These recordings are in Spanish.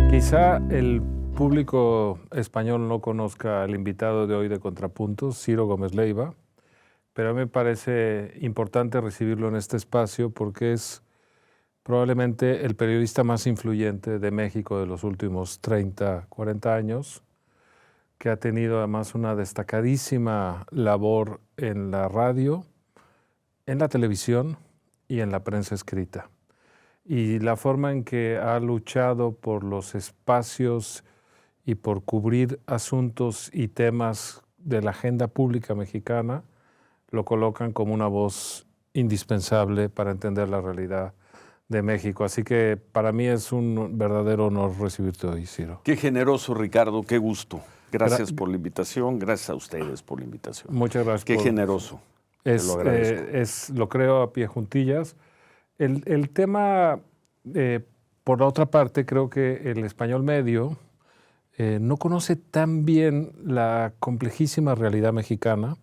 Quizá el público español no conozca al invitado de hoy de Contrapuntos, Ciro Gómez Leiva, pero a mí me parece importante recibirlo en este espacio porque es probablemente el periodista más influyente de México de los últimos 30, 40 años, que ha tenido además una destacadísima labor en la radio, en la televisión y en la prensa escrita. Y la forma en que ha luchado por los espacios y por cubrir asuntos y temas de la agenda pública mexicana lo colocan como una voz indispensable para entender la realidad de México. Así que para mí es un verdadero honor recibirte hoy, Ciro. Qué generoso, Ricardo, qué gusto. Gracias por la invitación, gracias a ustedes por la invitación. Muchas gracias. Qué generoso, te lo agradezco. Lo creo a pie juntillas. El tema, por la otra parte, creo que el español medio no conoce tan bien la complejísima realidad mexicana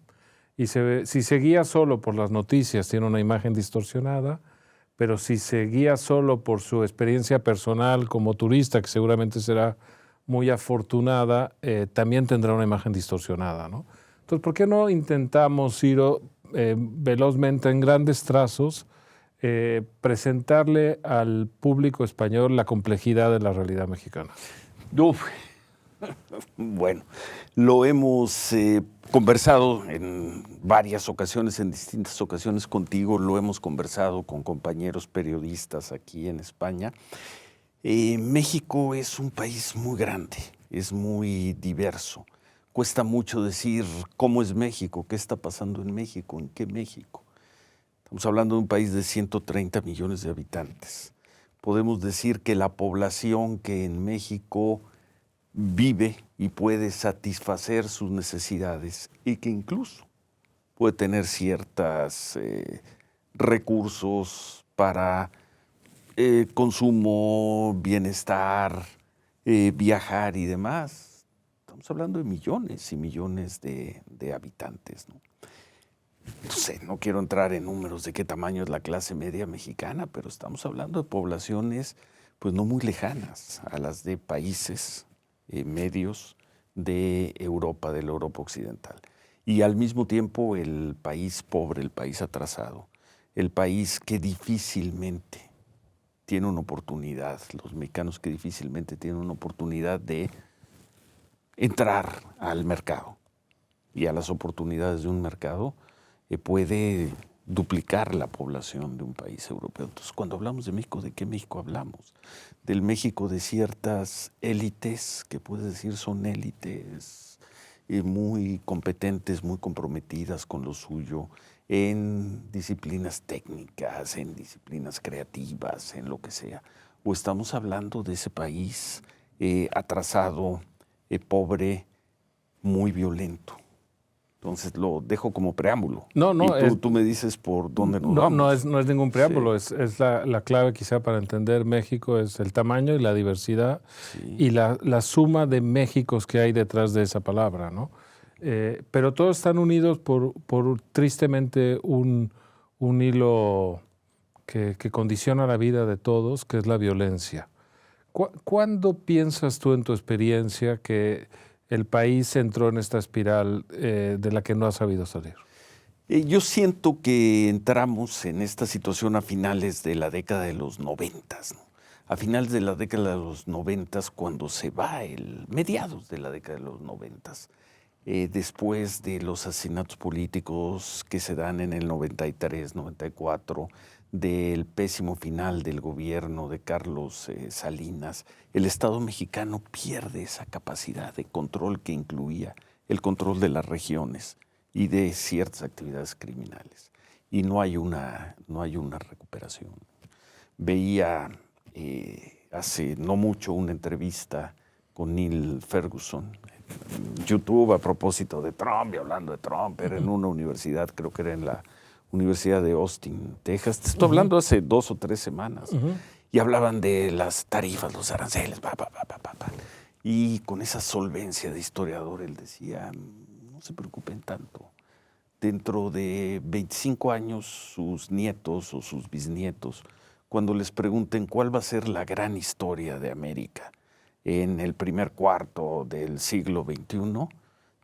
y si se guía solo por las noticias tiene una imagen distorsionada, pero si se guía solo por su experiencia personal como turista, que seguramente será muy afortunada, también tendrá una imagen distorsionada, ¿no? Entonces, ¿por qué no intentamos, Ciro, velozmente, en grandes trazos, presentarle al público español la complejidad de la realidad mexicana? Bueno, lo hemos conversado en varias ocasiones, en distintas ocasiones contigo, lo hemos conversado con compañeros periodistas aquí en España. México es un país muy grande, es muy diverso. Cuesta mucho decir cómo es México, qué está pasando en México, en qué México. Estamos hablando de un país de 130 millones de habitantes. Podemos decir que la población que en México vive y puede satisfacer sus necesidades y que incluso puede tener ciertos recursos para consumo, bienestar, viajar y demás. Estamos hablando de millones y millones de habitantes, ¿no? No sé, no quiero entrar en números de qué tamaño es la clase media mexicana, pero estamos hablando de poblaciones pues no muy lejanas a las de países medios de Europa, de la Europa occidental. Y al mismo tiempo el país pobre, el país atrasado, el país que difícilmente tiene una oportunidad, los mexicanos que difícilmente tienen una oportunidad de entrar al mercado y a las oportunidades de un mercado, puede duplicar la población de un país europeo. Entonces, cuando hablamos de México, ¿de qué México hablamos? Del México de ciertas élites, que puedes decir son élites muy competentes, muy comprometidas con lo suyo, en disciplinas técnicas, en disciplinas creativas, en lo que sea. O estamos hablando de ese país atrasado, pobre, muy violento. Entonces lo dejo como preámbulo. No, y tú me dices por dónde nos vamos. No es ningún preámbulo, Sí. es la clave quizá para entender México, es el tamaño y la diversidad, sí, y la suma de Méxicos que hay detrás de esa palabra, ¿no? Pero todos están unidos por tristemente un hilo que condiciona la vida de todos, que es la violencia. ¿Cuándo piensas tú en tu experiencia que el país entró en esta espiral de la que no ha sabido salir? Yo siento que entramos en esta situación a finales de la década de los 90, ¿no? A finales de la década de los 90, cuando se va mediados de la década de los 90, después de los asesinatos políticos que se dan en el 93, 94, del pésimo final del gobierno de Carlos Salinas, el Estado mexicano pierde esa capacidad de control que incluía el control de las regiones y de ciertas actividades criminales. Y no hay una recuperación. Veía hace no mucho una entrevista con Neil Ferguson en YouTube a propósito de Trump y hablando de Trump. Era en una universidad, creo que era en la Universidad de Austin, Texas. Te estoy hablando hace 2 o 3 semanas. Y hablaban de las tarifas, los aranceles, Y con esa solvencia de historiador, él decía, no se preocupen tanto. dentro de 25 años sus nietos o sus bisnietos, cuando les pregunten cuál va a ser la gran historia de América en el primer cuarto del siglo XXI,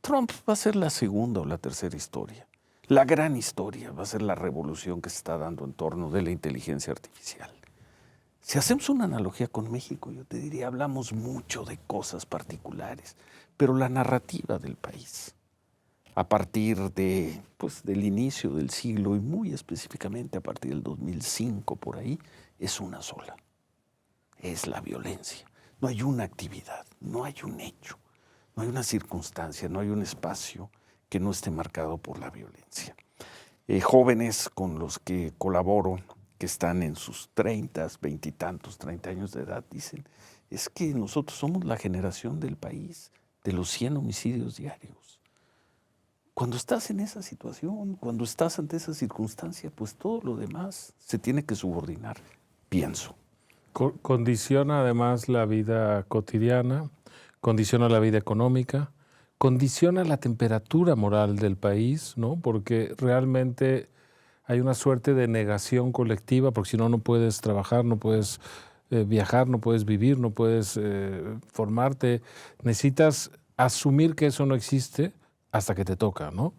Trump va a ser la segunda o la tercera historia. La gran historia va a ser la revolución que se está dando en torno de la inteligencia artificial. Si hacemos una analogía con México, yo te diría, hablamos mucho de cosas particulares, pero la narrativa del país, a partir de, pues, del inicio del siglo y muy específicamente a partir del 2005 por ahí, es una sola. Es la violencia. No hay una actividad, no hay un hecho, no hay una circunstancia, no hay un espacio que no esté marcado por la violencia. Jóvenes con los que colaboro, que están en sus 30, 20 y tantos, 30 años de edad, dicen, es que nosotros somos la generación del país de los 100 homicidios diarios. Cuando estás en esa situación, cuando estás ante esa circunstancia, pues todo lo demás se tiene que subordinar, pienso. Condiciona además la vida cotidiana, condiciona la vida económica, condiciona la temperatura moral del país, ¿no? Porque realmente hay una suerte de negación colectiva, porque si no, no puedes trabajar, no puedes viajar, no puedes vivir, no puedes formarte. Necesitas asumir que eso no existe hasta que te toca, ¿no?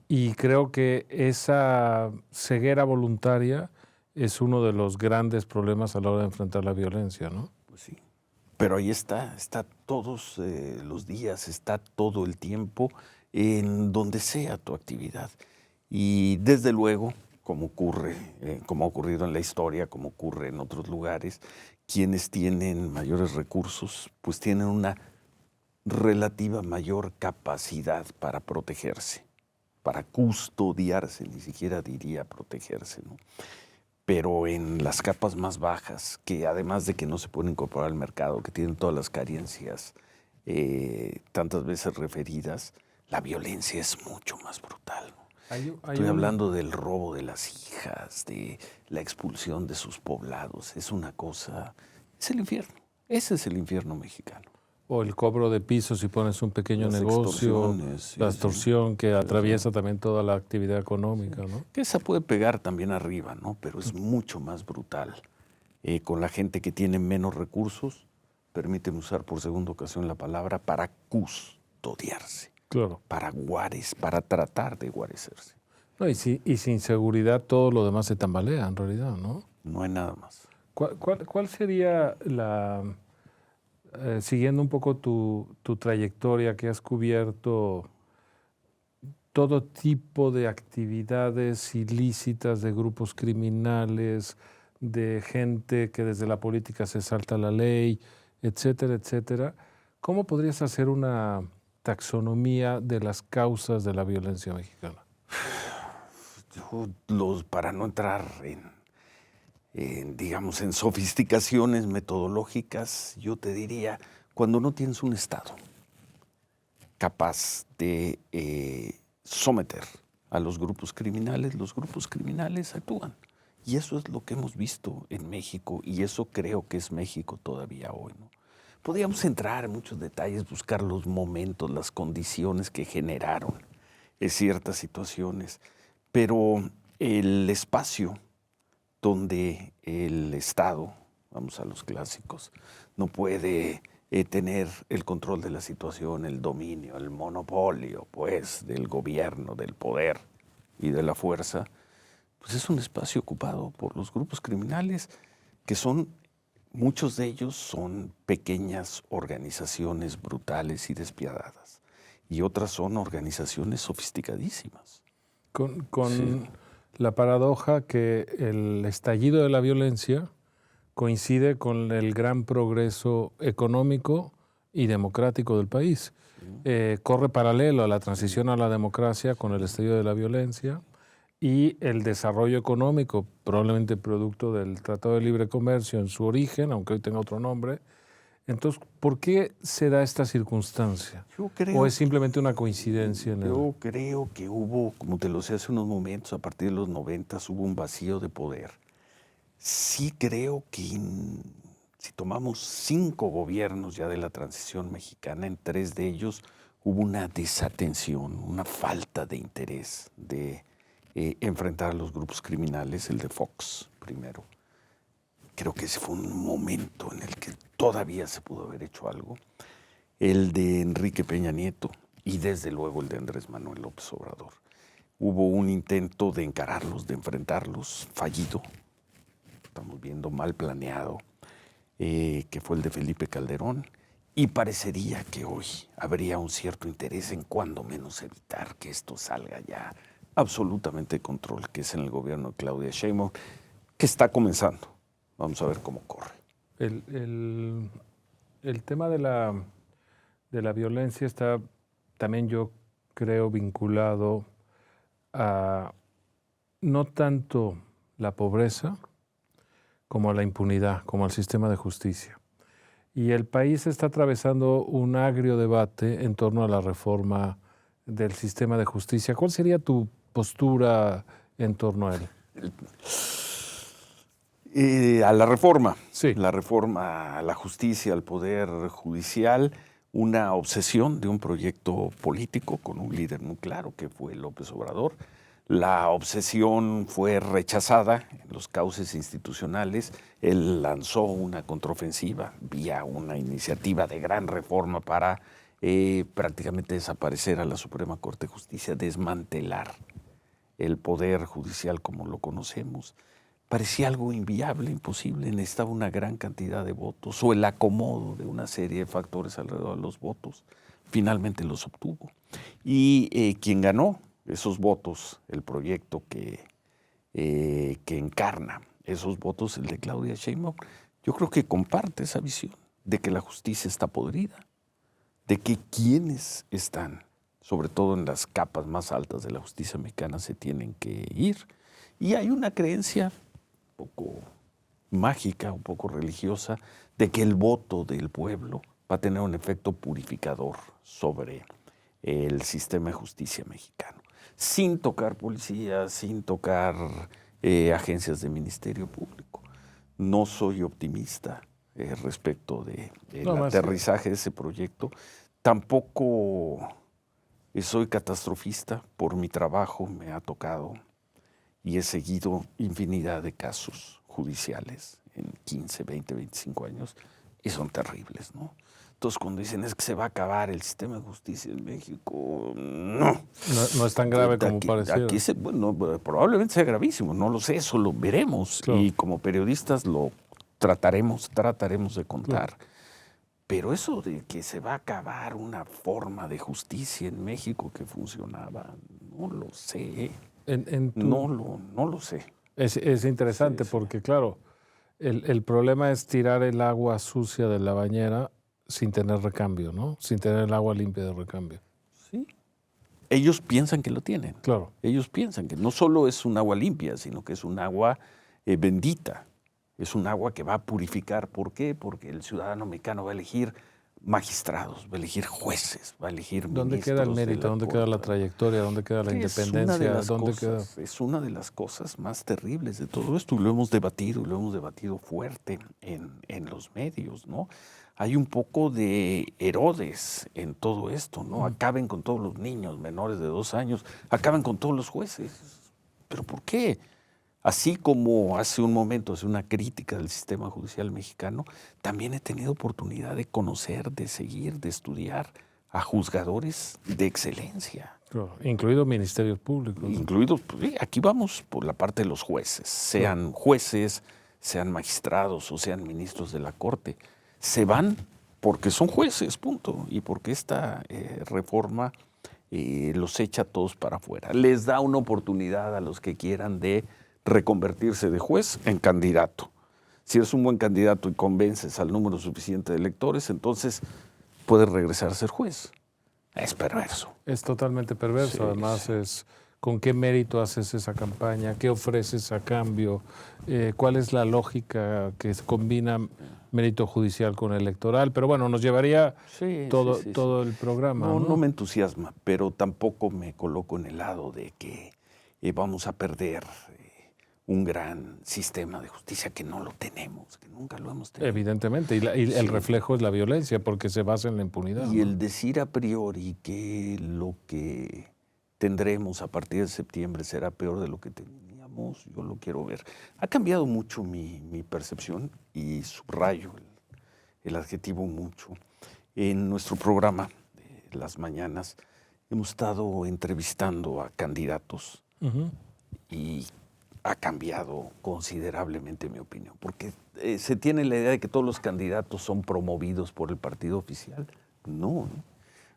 Y creo que esa ceguera voluntaria es uno de los grandes problemas a la hora de enfrentar la violencia, ¿no? Pues sí. Pero ahí está todos los días, está todo el tiempo, en donde sea tu actividad. Y desde luego, como ocurre, como ha ocurrido en la historia, como ocurre en otros lugares, quienes tienen mayores recursos, pues tienen una relativa mayor capacidad para protegerse, para custodiarse, ni siquiera diría protegerse, ¿no? Pero en las capas más bajas, que además de que no se pueden incorporar al mercado, que tienen todas las carencias tantas veces referidas, la violencia es mucho más brutal, ¿no? Estoy hablando del robo de las hijas, de la expulsión de sus poblados. Es una cosa, es el infierno. Ese es el infierno mexicano. O el cobro de pisos si pones un pequeño negocio, la extorsión que atraviesa también toda la actividad económica, ¿no? Que esa puede pegar también arriba, ¿no? Pero es mucho más brutal. Con la gente que tiene menos recursos, permíteme usar por segunda ocasión la palabra, para custodiarse. Claro. Para tratar de guarecerse. No, y sin seguridad todo lo demás se tambalea en realidad, ¿no? No hay nada más. ¿Cuál sería siguiendo un poco tu trayectoria, que has cubierto todo tipo de actividades ilícitas de grupos criminales, de gente que desde la política se salta la ley, etcétera, etcétera? ¿Cómo podrías hacer una taxonomía de las causas de la violencia mexicana? Para no entrar digamos, en sofisticaciones metodológicas, yo te diría, cuando no tienes un Estado capaz de someter a los grupos criminales actúan. Y eso es lo que hemos visto en México, y eso creo que es México todavía hoy, ¿no? Podríamos entrar en muchos detalles, buscar los momentos, las condiciones que generaron ciertas situaciones, pero el espacio donde el Estado, vamos a los clásicos, no puede tener el control de la situación, el dominio, el monopolio, pues, del gobierno, del poder y de la fuerza, pues es un espacio ocupado por los grupos criminales, que son, muchos de ellos son pequeñas organizaciones brutales y despiadadas, y otras son organizaciones sofisticadísimas. Sí. La paradoja que el estallido de la violencia coincide con el gran progreso económico y democrático del país. Corre paralelo a la transición a la democracia con el estallido de la violencia y el desarrollo económico, probablemente producto del Tratado de Libre Comercio en su origen, aunque hoy tenga otro nombre. Entonces, ¿por qué se da esta circunstancia? ¿O es simplemente una coincidencia? Yo creo que hubo, como te lo decía hace unos momentos, a partir de los 90 hubo un vacío de poder. Sí creo que si tomamos 5 gobiernos ya de la transición mexicana, en 3 de ellos hubo una desatención, una falta de interés de enfrentar a los grupos criminales, el de Fox primero. Creo que ese fue un momento en el que todavía se pudo haber hecho algo. El de Enrique Peña Nieto y desde luego el de Andrés Manuel López Obrador. Hubo un intento de encararlos, de enfrentarlos, fallido. Estamos viendo mal planeado, que fue el de Felipe Calderón. Y parecería que hoy habría un cierto interés en cuando menos evitar que esto salga ya absolutamente de control, que es en el gobierno de Claudia Sheinbaum, que está comenzando. Vamos a ver cómo corre. El tema de la violencia está también, yo creo, vinculado a no tanto la pobreza como a la impunidad, como al sistema de justicia. Y el país está atravesando un agrio debate en torno a la reforma del sistema de justicia. ¿Cuál sería tu postura en torno a él? A la reforma. Sí. La reforma a la justicia, al poder judicial, una obsesión de un proyecto político con un líder muy claro que fue López Obrador. La obsesión fue rechazada en los cauces institucionales. Él lanzó una contraofensiva vía una iniciativa de gran reforma para prácticamente desaparecer a la Suprema Corte de Justicia, desmantelar el poder judicial como lo conocemos. Parecía algo inviable, imposible, necesitaba una gran cantidad de votos o el acomodo de una serie de factores alrededor de los votos. Finalmente los obtuvo. Y quien ganó esos votos, el proyecto que encarna esos votos, el de Claudia Sheinbaum, yo creo que comparte esa visión de que la justicia está podrida, de que quienes están, sobre todo en las capas más altas de la justicia mexicana, se tienen que ir. Y hay una creencia un poco mágica, un poco religiosa, de que el voto del pueblo va a tener un efecto purificador sobre el sistema de justicia mexicano, sin tocar policía, sin tocar agencias de Ministerio Público. No soy optimista respecto del aterrizaje de ese proyecto. Tampoco soy catastrofista. Por mi trabajo me ha tocado y he seguido infinidad de casos judiciales en 15, 20, 25 años y son terribles, ¿no? Entonces, cuando dicen es que se va a acabar el sistema de justicia en México, no. No es tan grave como pareciera. Aquí bueno, probablemente sea gravísimo, no lo sé, eso lo veremos. Claro. Y como periodistas lo trataremos de contar. Claro. Pero eso de que se va a acabar una forma de justicia en México que funcionaba, no lo sé. No lo sé. Es interesante porque, claro, el problema es tirar el agua sucia de la bañera sin tener recambio, ¿no? Sin tener el agua limpia de recambio. Sí. Ellos piensan que lo tienen. Claro. Ellos piensan que no solo es un agua limpia, sino que es un agua bendita. Es un agua que va a purificar. ¿Por qué? Porque el ciudadano mexicano va a elegir magistrados, va a elegir jueces, va a elegir ministros. ¿Dónde queda el mérito? ¿Dónde queda la trayectoria? ¿Dónde queda la independencia? Es una de las cosas más terribles de todo esto. Y lo hemos debatido fuerte en los medios, ¿no? Hay un poco de Herodes en todo esto, ¿no? Acaben con todos los niños menores de 2 años, acaben con todos los jueces. ¿Pero por qué? Así como hace un momento hace una crítica del sistema judicial mexicano, también he tenido oportunidad de conocer, de seguir, de estudiar a juzgadores de excelencia. Claro, incluidos ministerios públicos, ¿no? Incluidos, pues, aquí vamos por la parte de los jueces, sean jueces, sean magistrados o sean ministros de la Corte. Se van porque son jueces, punto, y porque esta reforma los echa a todos para afuera. Les da una oportunidad a los que quieran de reconvertirse de juez en candidato. Si eres un buen candidato y convences al número suficiente de electores, entonces puedes regresar a ser juez. Es perverso. Es totalmente perverso. Sí, además, sí. Es con qué mérito haces esa campaña, qué ofreces a cambio, cuál es la lógica que combina mérito judicial con electoral. Pero bueno, nos llevaría todo el programa. No me entusiasma, pero tampoco me coloco en el lado de que vamos a perder un gran sistema de justicia que no lo tenemos, que nunca lo hemos tenido. Evidentemente, y el reflejo es la violencia, porque se basa en la impunidad. Y ¿no? el decir a priori que lo que tendremos a partir de septiembre será peor de lo que teníamos, yo lo quiero ver. Ha cambiado mucho mi percepción y subrayo el adjetivo mucho. En nuestro programa de las mañanas hemos estado entrevistando a candidatos y ha cambiado considerablemente mi opinión, porque se tiene la idea de que todos los candidatos son promovidos por el partido oficial. No,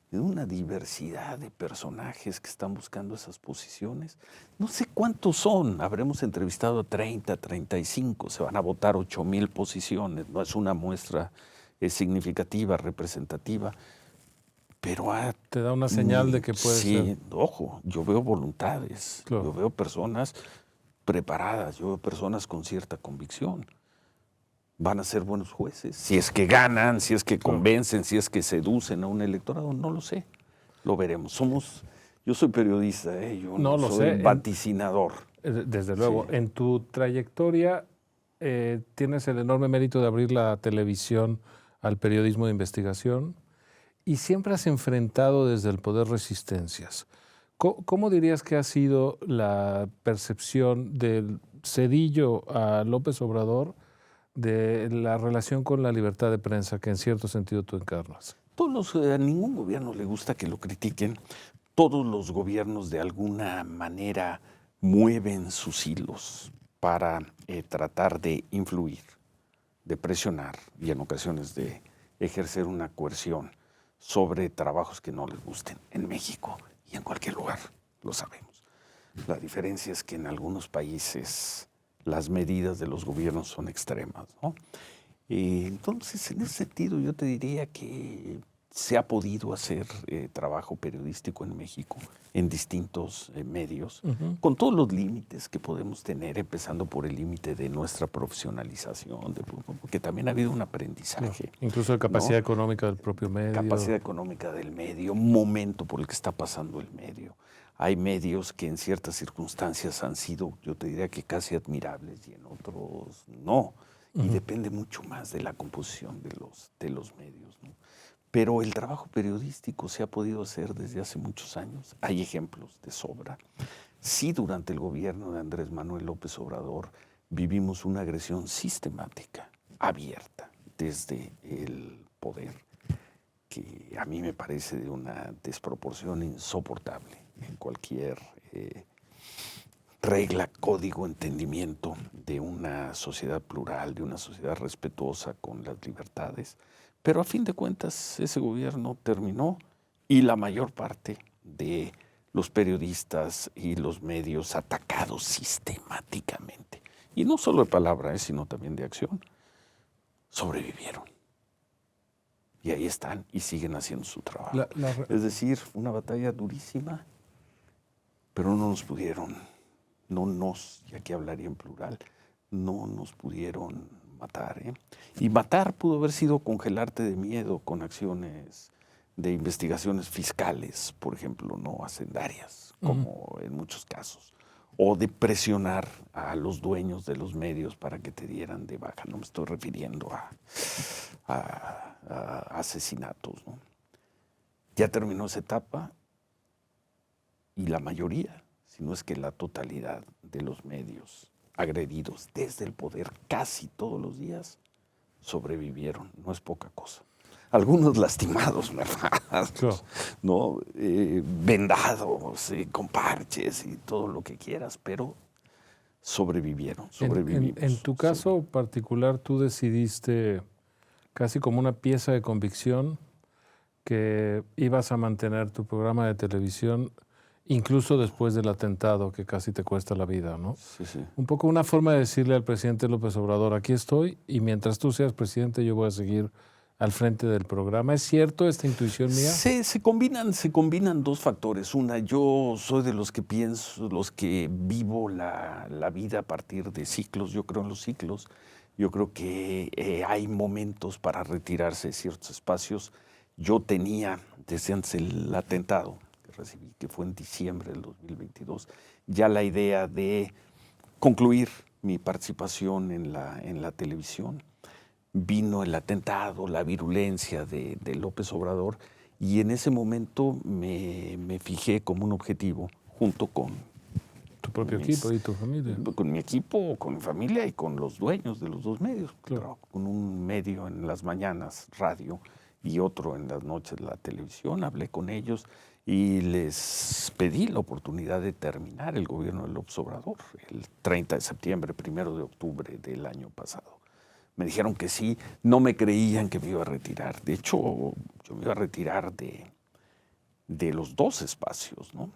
de una diversidad de personajes que están buscando esas posiciones. No sé cuántos son, habremos entrevistado a 30, 35, se van a votar 8,000 posiciones, no es una muestra significativa, representativa, pero te da una señal de que puede ser. Sí, ojo, yo veo voluntades, Claro. yo veo personas preparadas, yo veo personas con cierta convicción. Van a ser buenos jueces. Si es que ganan, si es que convencen, si es que seducen a un electorado, no lo sé. Lo veremos. Yo soy periodista, yo no lo soy sé. vaticinador. Desde luego. Sí. En tu trayectoria tienes el enorme mérito de abrir la televisión al periodismo de investigación y siempre has enfrentado desde el poder resistencias. ¿Cómo dirías que ha sido la percepción del Zedillo a López Obrador de la relación con la libertad de prensa que en cierto sentido tú encarnas? A ningún gobierno le gusta que lo critiquen. Todos los gobiernos de alguna manera mueven sus hilos para tratar de influir, de presionar y en ocasiones de ejercer una coerción sobre trabajos que no les gusten en México y en cualquier lugar, lo sabemos. La diferencia es que en algunos países las medidas de los gobiernos son extremas, ¿no? Entonces, en ese sentido, yo te diría que se ha podido hacer trabajo periodístico en México, en distintos medios, con todos los límites que podemos tener, empezando por el límite de nuestra profesionalización, porque también ha habido un aprendizaje. Incluso de capacidad ¿no? económica del propio medio. Capacidad económica del medio, momento por el que está pasando el medio. Hay medios que en ciertas circunstancias han sido, yo te diría que casi admirables y en otros no. Y depende mucho más de la composición de los medios, ¿no? Pero el trabajo periodístico se ha podido hacer desde hace muchos años. Hay ejemplos de sobra. Sí, durante el gobierno de Andrés Manuel López Obrador vivimos una agresión sistemática, abierta, desde el poder, que a mí me parece de una desproporción insoportable en cualquier regla, código, entendimiento de una sociedad plural, de una sociedad respetuosa con las libertades. Pero a fin de cuentas ese gobierno terminó y la mayor parte de los periodistas y los medios atacados sistemáticamente, y no solo de palabra, sino también de acción, sobrevivieron. Y ahí están y siguen haciendo su trabajo. Es decir, una batalla durísima, pero no nos pudieron, y aquí hablaría en plural, no nos pudieron matar. Y matar pudo haber sido congelarte de miedo con acciones de investigaciones fiscales, por ejemplo, no hacendarias, como en muchos casos, o de presionar a los dueños de los medios para que te dieran de baja. No me estoy refiriendo a asesinatos, ¿no? Ya terminó esa etapa y la mayoría, si no es que la totalidad de los medios agredidos desde el poder casi todos los días sobrevivieron. No es poca cosa. Algunos lastimados, ¿verdad? Claro. ¿No? Vendados, con parches y todo lo que quieras, pero sobrevivieron. En tu caso particular, tú decidiste casi como una pieza de convicción que ibas a mantener tu programa de televisión incluso después del atentado que casi te cuesta la vida, ¿no? Sí, sí. Un poco una forma de decirle al presidente López Obrador, aquí estoy y mientras tú seas presidente yo voy a seguir al frente del programa. ¿Es cierto esta intuición mía? Se combinan dos factores. Una, yo soy de los que pienso, los que vivo la vida a partir de ciclos. Yo creo en los ciclos. Yo creo que hay momentos para retirarse de ciertos espacios. Yo tenía, desde antes del atentado que recibí, que fue en diciembre del 2022, ya la idea de concluir mi participación en la televisión. Vino el atentado, la virulencia de López Obrador, y en ese momento me fijé como un objetivo, junto con tu propio equipo y tu familia. Con mi equipo, con mi familia y con los dueños de los dos medios. Claro. Con un medio en las mañanas, radio, y otro en las noches, la televisión. Hablé con ellos y les pedí la oportunidad de terminar el gobierno de López Obrador el 30 de septiembre, 1 de octubre del año pasado. Me dijeron que sí, no me creían que me iba a retirar. De hecho, yo me iba a retirar de los dos espacios, ¿no?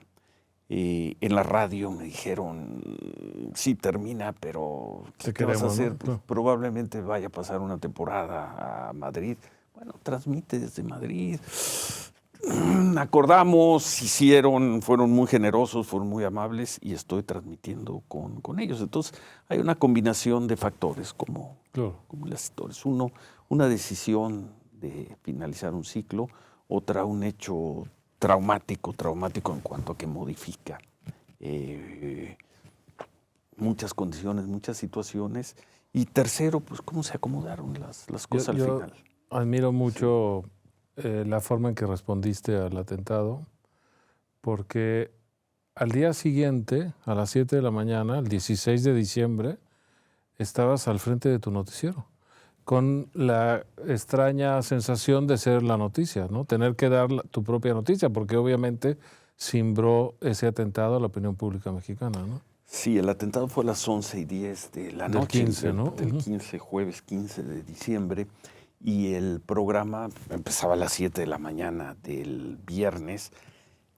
En la radio me dijeron, sí, termina, pero ¿qué vas a hacer? ¿No? Pues, probablemente vaya a pasar una temporada a Madrid. Bueno, transmite desde Madrid. Acordamos, fueron muy generosos, fueron muy amables y estoy transmitiendo con ellos. Entonces, hay una combinación de factores como las historias. Uno, una decisión de finalizar un ciclo, otra, un hecho traumático en cuanto a que modifica muchas condiciones, muchas situaciones. Y tercero, pues cómo se acomodaron las cosas al final. Admiro mucho la forma en que respondiste al atentado, porque al día siguiente, a las 7 de la mañana, el 16 de diciembre, estabas al frente de tu noticiero, con la extraña sensación de ser la noticia, ¿no? Tener que dar tu propia noticia, porque obviamente cimbró ese atentado a la opinión pública mexicana, ¿no? Sí, el atentado fue a las 11:10 de la noche. Del 15, ¿no? Del 15, jueves 15 de diciembre. Y el programa empezaba a las 7 de la mañana del viernes.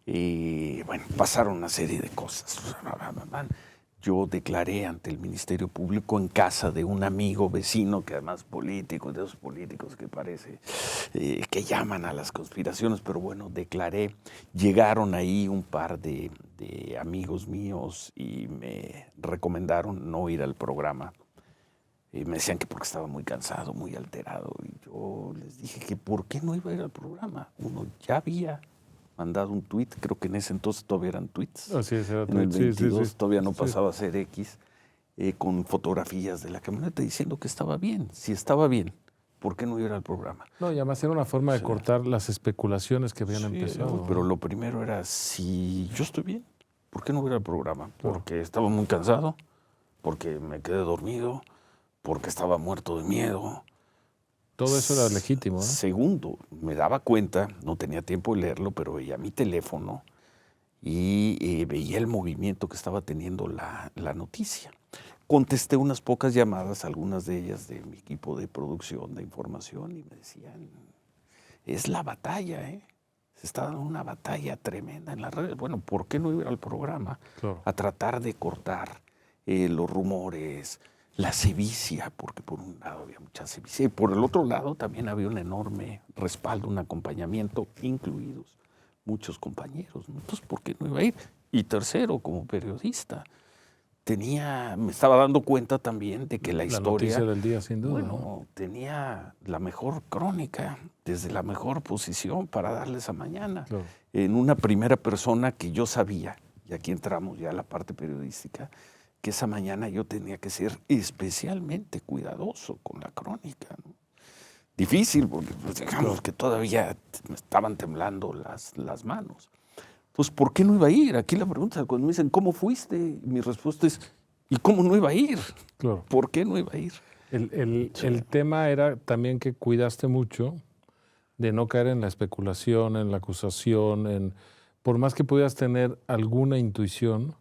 Y bueno, pasaron una serie de cosas. Yo declaré ante el Ministerio Público en casa de un amigo vecino, que además político, de esos políticos que parece que llaman a las conspiraciones, pero bueno, declaré. Llegaron ahí un par de amigos míos y me recomendaron no ir al programa. Me decían que porque estaba muy cansado, muy alterado. Y yo les dije que por qué no iba a ir al programa. Uno ya había mandado un tuit, creo que en ese entonces todavía eran tuits. Así es, era en el 22 sí. todavía no pasaba a ser X, con fotografías de la camioneta diciendo que estaba bien. Si estaba bien, ¿por qué no ir al programa? No, y además era una forma de cortar las especulaciones que habían empezado. Pero lo primero era, si yo estoy bien, ¿por qué no ir al programa? Porque estaba muy cansado, porque me quedé dormido, porque estaba muerto de miedo. Todo eso era legítimo, ¿no? Segundo, me daba cuenta, no tenía tiempo de leerlo, pero veía mi teléfono y veía el movimiento que estaba teniendo la noticia. Contesté unas pocas llamadas, algunas de ellas de mi equipo de producción, de información, y me decían, es la batalla, se está dando una batalla tremenda en las redes. Bueno, ¿por qué no ir al programa a tratar de cortar los rumores, la sevicia? Porque por un lado había mucha sevicia y por el otro lado también había un enorme respaldo, un acompañamiento, incluidos muchos compañeros, ¿no? Entonces, ¿por qué no iba a ir? Y tercero, como periodista, me estaba dando cuenta también de que la historia, noticia del día, sin duda, bueno, ¿no? tenía la mejor crónica, desde la mejor posición para darle esa mañana. Claro. En una primera persona que yo sabía, y aquí entramos ya a la parte periodística, que esa mañana yo tenía que ser especialmente cuidadoso con la crónica, ¿no? Difícil, porque pues, digamos que todavía me estaban temblando las manos. Entonces, ¿por qué no iba a ir? Aquí la pregunta, cuando me dicen, ¿cómo fuiste? Mi respuesta es, ¿y cómo no iba a ir? Claro. ¿Por qué no iba a ir? El tema era también que cuidaste mucho de no caer en la especulación, en la acusación, por más que pudieras tener alguna intuición,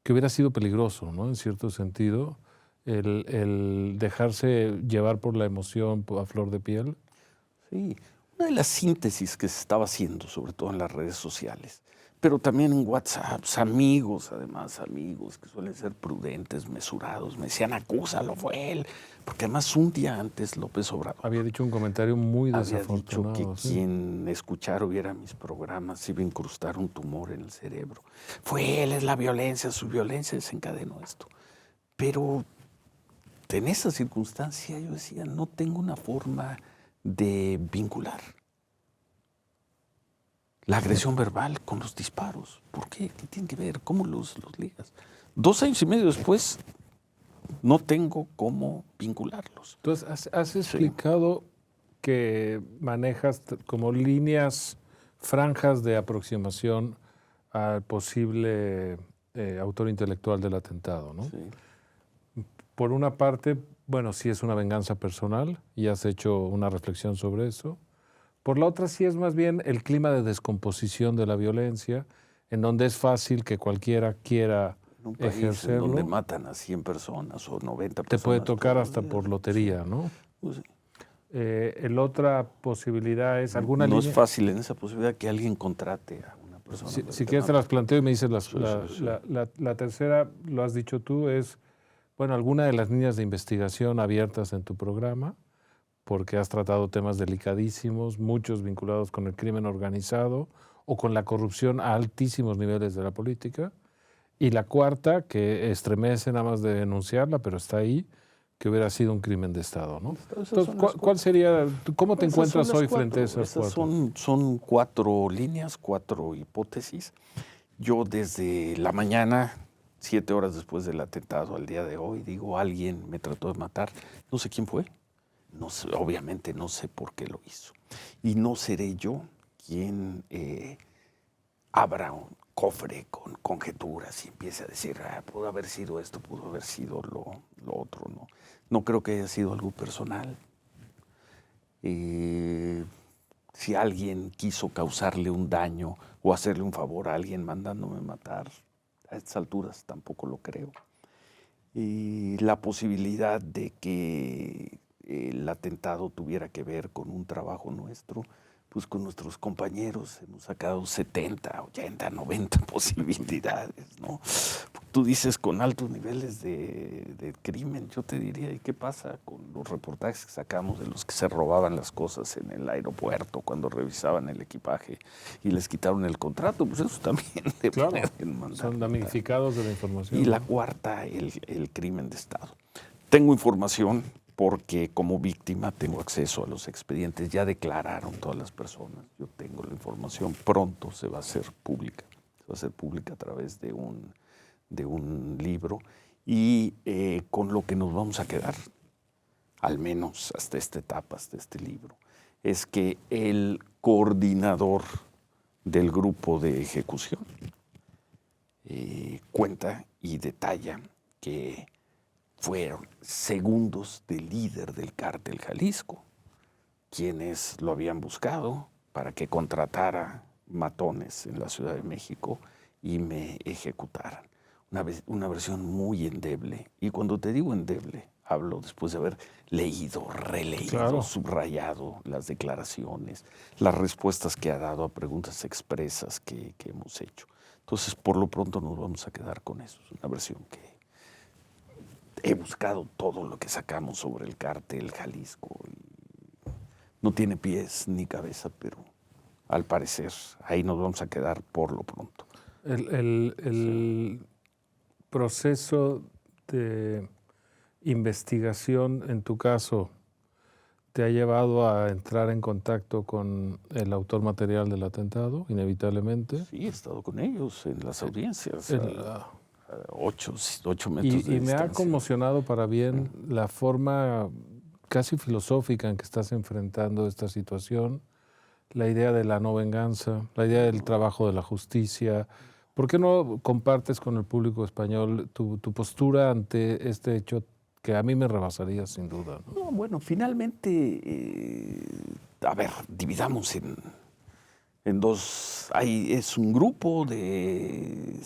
que hubiera sido peligroso, ¿no? En cierto sentido, el dejarse llevar por la emoción a flor de piel. Sí, una de las síntesis que se estaba haciendo, sobre todo en las redes sociales, pero también en WhatsApp, amigos que suelen ser prudentes, mesurados, me decían, acúsalo, fue él, porque además un día antes López Obrador había dicho un comentario muy desafortunado. Había dicho que quien escuchara o viera mis programas iba a incrustar un tumor en el cerebro. Fue él, es la violencia, su violencia desencadenó esto. Pero en esa circunstancia yo decía, no tengo una forma de vincular la agresión verbal con los disparos. ¿Por qué? ¿Qué tiene que ver? ¿Cómo los ligas? 2 años y medio después, no tengo cómo vincularlos. Entonces, has explicado que manejas como líneas, franjas de aproximación al posible autor intelectual del atentado, ¿no? Sí. Por una parte, bueno, sí es una venganza personal y has hecho una reflexión sobre eso. Por la otra, sí es más bien el clima de descomposición de la violencia, en donde es fácil que cualquiera quiera En un país ejercerlo. en donde matan a 100 personas o 90 Te personas. puede tocar todos hasta los por días. lotería, ¿no? Pues, La otra posibilidad es alguna no línea. es fácil en esa posibilidad que alguien contrate a una persona. Si quieres te las planteo y me dices Sí. la tercera, lo has dicho tú, es, bueno, alguna de las líneas de investigación abiertas en tu programa, porque has tratado temas delicadísimos, muchos vinculados con el crimen organizado o con la corrupción a altísimos niveles de la política. Y la cuarta, que estremece nada más de denunciarla, pero está ahí, que hubiera sido un crimen de Estado, ¿no? Entonces, ¿cuál sería, cómo te encuentras hoy frente a esas cuatro? Son 4 líneas, 4 hipótesis. Yo desde la mañana, 7 horas después del atentado al día de hoy, digo, alguien me trató de matar. No sé quién fue. No sé, obviamente no sé por qué lo hizo. Y no seré yo quien abra un cofre con conjeturas y empiece a decir, pudo haber sido esto, pudo haber sido lo otro. No creo que haya sido algo personal. Si alguien quiso causarle un daño o hacerle un favor a alguien mandándome matar, a estas alturas tampoco lo creo. Y la posibilidad de que el atentado tuviera que ver con un trabajo nuestro, pues con nuestros compañeros hemos sacado 70, 80, 90 posibilidades, ¿no? Tú dices con altos niveles de crimen, yo te diría, ¿y qué pasa con los reportajes que sacamos de los que se robaban las cosas en el aeropuerto cuando revisaban el equipaje y les quitaron el contrato? Pues eso también son damnificados de la información. Y la cuarta, el crimen de Estado. Tengo información porque como víctima tengo acceso a los expedientes, ya declararon todas las personas, yo tengo la información, pronto se va a hacer pública, a través de un libro y con lo que nos vamos a quedar, al menos hasta esta etapa, hasta este libro, es que el coordinador del grupo de ejecución cuenta y detalla que fueron segundos del líder del cártel Jalisco, quienes lo habían buscado para que contratara matones en la Ciudad de México y me ejecutaran. Una versión muy endeble. Y cuando te digo endeble, hablo después de haber leído, releído, subrayado las declaraciones, las respuestas que ha dado a preguntas expresas que hemos hecho. Entonces, por lo pronto nos vamos a quedar con eso. Es una versión que he buscado todo lo que sacamos sobre el cártel Jalisco. Y no tiene pies ni cabeza, pero al parecer ahí nos vamos a quedar por lo pronto. El proceso de investigación, en tu caso, ¿te ha llevado a entrar en contacto con el autor material del atentado, inevitablemente? Sí, he estado con ellos en las audiencias. 8 metros de distancia. Y me ha conmocionado para bien la forma casi filosófica en que estás enfrentando esta situación, la idea de la no venganza, la idea del trabajo de la justicia. ¿Por qué no compartes con el público español tu postura ante este hecho que a mí me rebasaría sin duda? No, bueno, finalmente, a ver, dividamos en dos. Es un grupo de...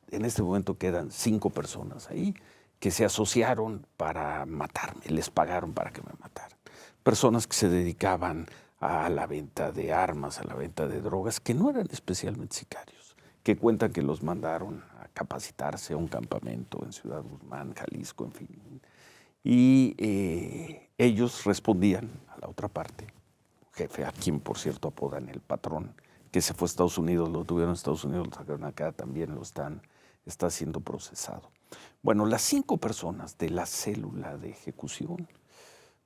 En este momento quedan 5 personas ahí que se asociaron para matarme, les pagaron para que me mataran. Personas que se dedicaban a la venta de armas, a la venta de drogas, que no eran especialmente sicarios, que cuentan que los mandaron a capacitarse a un campamento en Ciudad Guzmán, Jalisco, en fin. Y ellos respondían a la otra parte, jefe, a quien por cierto apodan el patrón, que se fue a Estados Unidos, lo tuvieron en Estados Unidos, lo sacaron acá, también está siendo procesado. Bueno, las 5 personas de la célula de ejecución,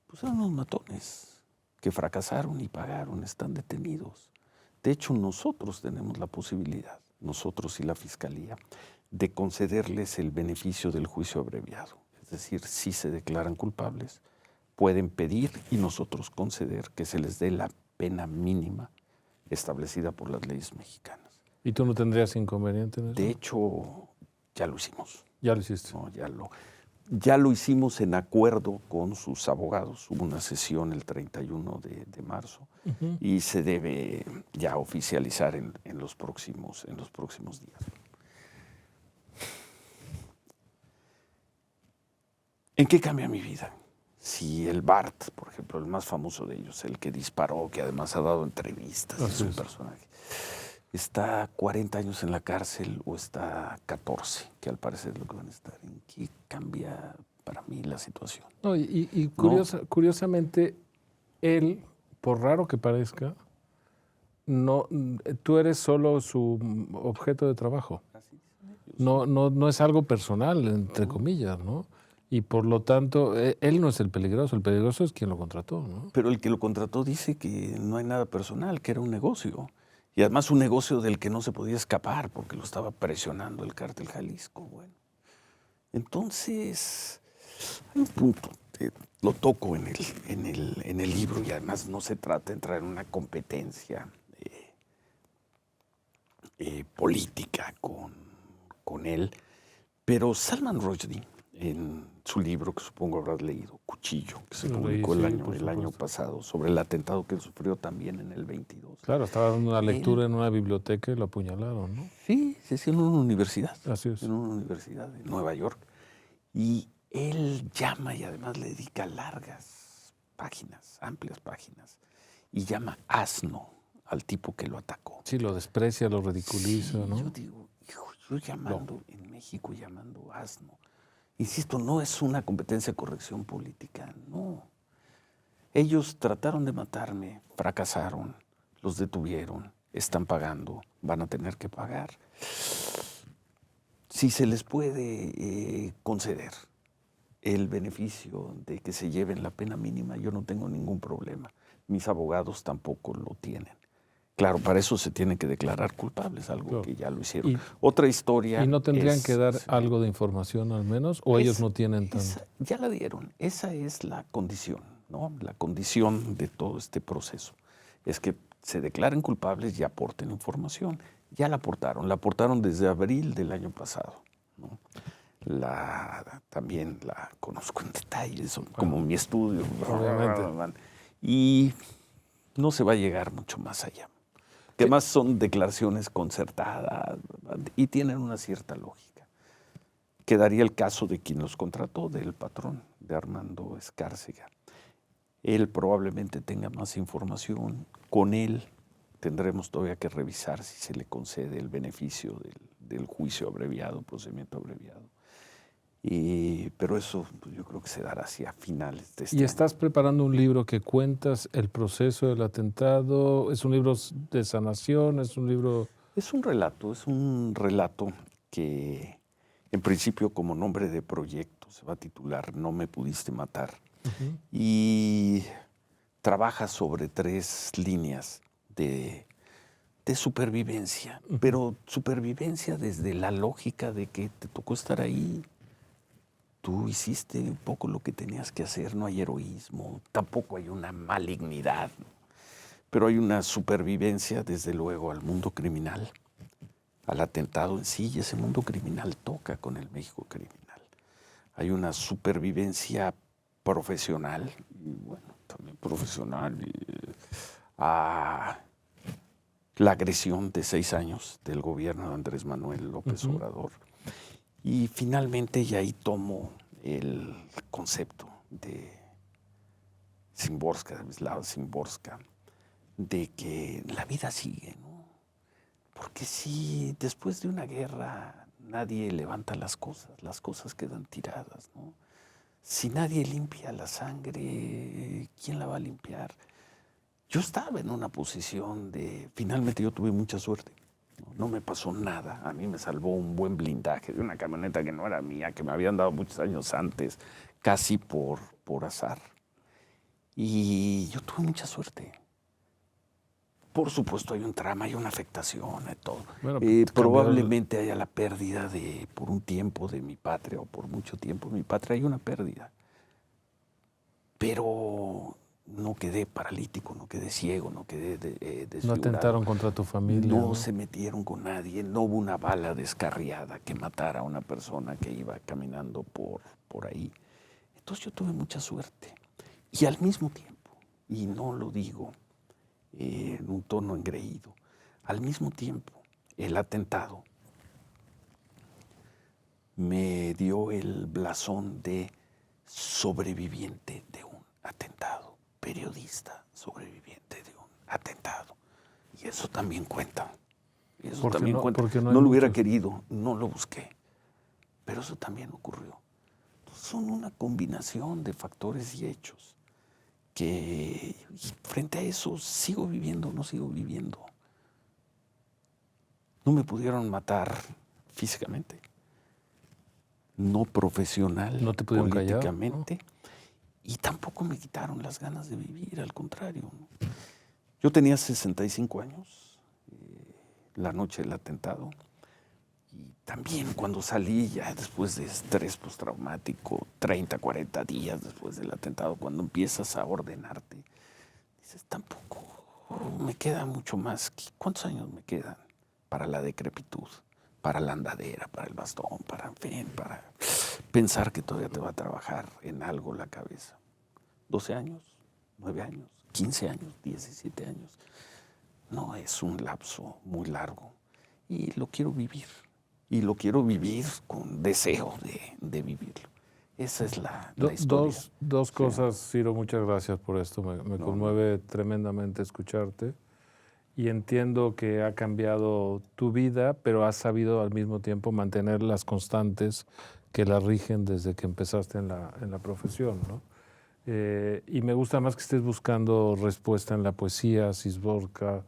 pues eran unos matones que fracasaron y pagaron, están detenidos. De hecho, nosotros tenemos la posibilidad, nosotros y la Fiscalía, de concederles el beneficio del juicio abreviado. Es es decir, si se declaran culpables, pueden pedir y nosotros conceder que se les dé la pena mínima establecida por las leyes mexicanas. ¿Y tú no tendrías inconveniente en eso? De hecho, ya lo hicimos. Ya lo hiciste. No, ya lo hicimos en acuerdo con sus abogados. Hubo una sesión el 31 de marzo y se debe ya oficializar en los próximos días. ¿En qué cambia mi vida? Si el Bart, por ejemplo, el más famoso de ellos, el que disparó, que además ha dado entrevistas, es un personaje, está 40 años en la cárcel o está 14, que al parecer es lo que van a estar. ¿En qué cambia para mí la situación? No, curiosamente, él, por raro que parezca, no, tú eres solo su objeto de trabajo. No es algo personal, entre comillas, ¿no? Y por lo tanto, él no es el peligroso es quien lo contrató, ¿no? Pero el que lo contrató dice que no hay nada personal, que era un negocio. Y además un negocio del que no se podía escapar porque lo estaba presionando el Cártel Jalisco. Bueno, entonces, hay un punto, lo toco en el libro y además no se trata de entrar en una competencia política con él, pero Salman Rushdie, en su libro, que supongo habrás leído, Cuchillo, que se publicó el año pasado, sobre el atentado que sufrió también en el 22. Claro, estaba dando una lectura en una biblioteca y lo apuñalaron, ¿no? Sí, en una universidad. Así es. En una universidad de Nueva York. Y él llama y además le dedica largas páginas, amplias páginas, y llama asno al tipo que lo atacó. Sí, lo desprecia, lo ridiculiza, sí, ¿no? Yo digo, yo llamando en México, llamando asno. Insisto, no es una competencia de corrección política, no. Ellos trataron de matarme, fracasaron, los detuvieron, están pagando, van a tener que pagar. Si se les puede conceder el beneficio de que se lleven la pena mínima, yo no tengo ningún problema. Mis abogados tampoco lo tienen. Claro, para eso se tienen que declarar culpables, algo que ya lo hicieron. Otra historia. ¿Y no tendrían que dar algo de información al menos? ¿O ellos no tienen tanto? Ya la dieron. Esa es la condición, ¿no? La condición de todo este proceso. Es que se declaren culpables y aporten información. Ya la aportaron desde abril del año pasado, ¿no? También la conozco en detalle, como mi estudio. Obviamente. Y no se va a llegar mucho más allá. Que además son declaraciones concertadas y tienen una cierta lógica. Quedaría el caso de quien los contrató, del patrón, de Armando Escárcega. Él probablemente tenga más información. Con él tendremos todavía que revisar si se le concede el beneficio del juicio abreviado, procedimiento abreviado. Pero eso pues, yo creo que se dará hacia finales de este año. ¿Y estás preparando un libro que cuentas el proceso del atentado? ¿Es un libro de sanación? ¿Es un libro...? Es un relato que en principio como nombre de proyecto se va a titular No me pudiste matar. Y trabaja sobre 3 líneas de supervivencia, pero supervivencia desde la lógica de que te tocó estar ahí. Tú hiciste un poco lo que tenías que hacer, no hay heroísmo, tampoco hay una malignidad, pero hay una supervivencia, desde luego, al mundo criminal, al atentado en sí, y ese mundo criminal toca con el México criminal. Hay una supervivencia profesional, y bueno, también profesional, a la agresión de 6 años del gobierno de Andrés Manuel López Obrador. Y finalmente, y ahí tomo el concepto de Szymborska, de Wisława Szymborska, de que la vida sigue, ¿no? Porque si después de una guerra nadie levanta las cosas quedan tiradas, ¿no? Si nadie limpia la sangre, ¿quién la va a limpiar? Yo estaba en una posición finalmente yo tuve mucha suerte. No me pasó nada. A mí me salvó un buen blindaje de una camioneta que no era mía, que me habían dado muchos años antes, casi por azar. Y yo tuve mucha suerte. Por supuesto hay un trama, hay una afectación, hay todo. Bueno, pues, probablemente haya la pérdida por un tiempo de mi patria, o por mucho tiempo de mi patria, hay una pérdida. Pero no quedé paralítico, no quedé ciego, no quedé desfigurado. No atentaron contra tu familia. No se metieron con nadie, no hubo una bala descarriada que matara a una persona que iba caminando por ahí. Entonces yo tuve mucha suerte. Y al mismo tiempo, y no lo digo en un tono engreído, al mismo tiempo el atentado me dio el blasón de sobreviviente de un atentado, periodista sobreviviente de un atentado. Y eso también cuenta. Eso también cuenta. No lo hubiera querido, no lo busqué. Pero eso también ocurrió. Entonces, son una combinación de factores y hechos que frente a eso sigo viviendo, no sigo viviendo. No me pudieron matar físicamente, no profesional, no te pudieron políticamente, callar, ¿no? Y tampoco me quitaron las ganas de vivir, al contrario, ¿no? Yo tenía 65 años, la noche del atentado, y también cuando salí ya después de estrés postraumático, 30, 40 días después del atentado, cuando empiezas a ordenarte, dices, tampoco me queda mucho más. ¿Cuántos años me quedan para la decrepitud, para la andadera, para el bastón, para pensar que todavía te va a trabajar en algo la cabeza? 12 años, 9 años, 15 años, 17 años. No es un lapso muy largo y lo quiero vivir. Y lo quiero vivir con deseo de vivirlo. Esa es la historia. Dos cosas, Ciro, muchas gracias por esto. Me conmueve tremendamente escucharte. Y entiendo que ha cambiado tu vida, pero has sabido al mismo tiempo mantener las constantes que la rigen desde que empezaste en la profesión, ¿no? Y me gusta más que estés buscando respuesta en la poesía, Szymborska,